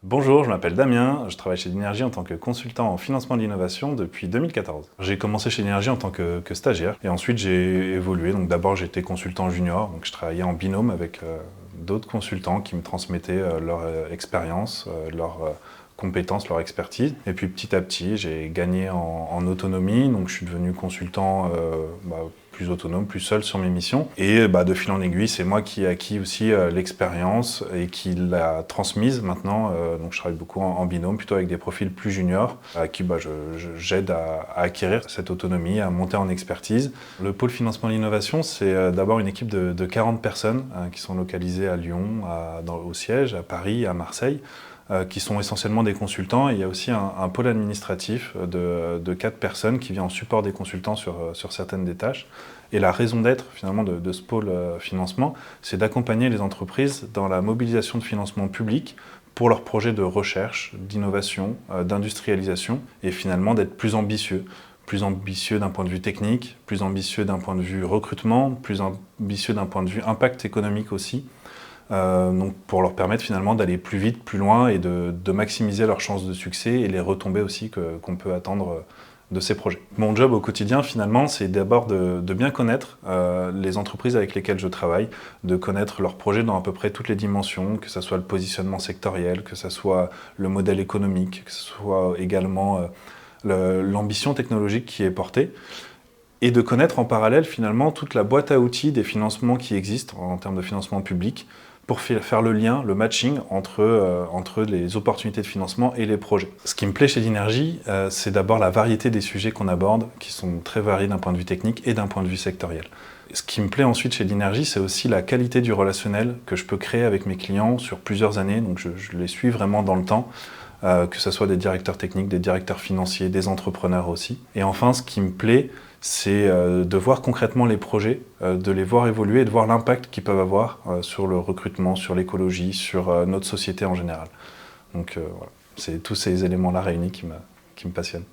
Bonjour, je m'appelle Damien, je travaille chez Dynergy en tant que consultant en financement de l'innovation depuis 2014. J'ai commencé chez Dynergy en tant que stagiaire et ensuite j'ai évolué. Donc d'abord j'étais consultant junior, donc je travaillais en binôme avec d'autres consultants qui me transmettaient leur expérience, leurs compétences, leur expertise. Et puis petit à petit j'ai gagné en autonomie, donc je suis devenu consultant plus autonome, plus seul sur mes missions. Et de fil en aiguille, c'est moi qui ai acquis aussi l'expérience et qui l'a transmise maintenant. Donc je travaille beaucoup en binôme, plutôt avec des profils plus juniors, à qui j'aide à acquérir cette autonomie, à monter en expertise. Le pôle financement de l'innovation, c'est d'abord une équipe de 40 personnes qui sont localisées à Lyon, au siège, à Paris, à Marseille, qui sont essentiellement des consultants. Et il y a aussi un pôle administratif de 4 personnes qui vient en support des consultants sur certaines des tâches. Et la raison d'être finalement de ce pôle financement, c'est d'accompagner les entreprises dans la mobilisation de financement public pour leurs projets de recherche, d'innovation, d'industrialisation, et finalement d'être plus ambitieux d'un point de vue technique, plus ambitieux d'un point de vue recrutement, plus ambitieux d'un point de vue impact économique aussi. Donc pour leur permettre finalement d'aller plus vite, plus loin et de maximiser leurs chances de succès et les retombées aussi qu'on peut attendre de ces projets. Mon job au quotidien finalement, c'est d'abord de bien connaître les entreprises avec lesquelles je travaille, de connaître leurs projets dans à peu près toutes les dimensions, que ce soit le positionnement sectoriel, que ce soit le modèle économique, que ce soit également l'ambition technologique qui est portée. Et de connaître en parallèle finalement toute la boîte à outils des financements qui existent en termes de financement public pour faire le lien, le matching entre les opportunités de financement et les projets. Ce qui me plaît chez Dynergy, c'est d'abord la variété des sujets qu'on aborde, qui sont très variés d'un point de vue technique et d'un point de vue sectoriel. Ce qui me plaît ensuite chez Dynergy, c'est aussi la qualité du relationnel que je peux créer avec mes clients sur plusieurs années, donc je les suis vraiment dans le temps. Que ce soit des directeurs techniques, des directeurs financiers, des entrepreneurs aussi. Et enfin, ce qui me plaît, c'est de voir concrètement les projets, de les voir évoluer et de voir l'impact qu'ils peuvent avoir sur le recrutement, sur l'écologie, sur notre société en général. Donc voilà, c'est tous ces éléments-là réunis qui me passionnent.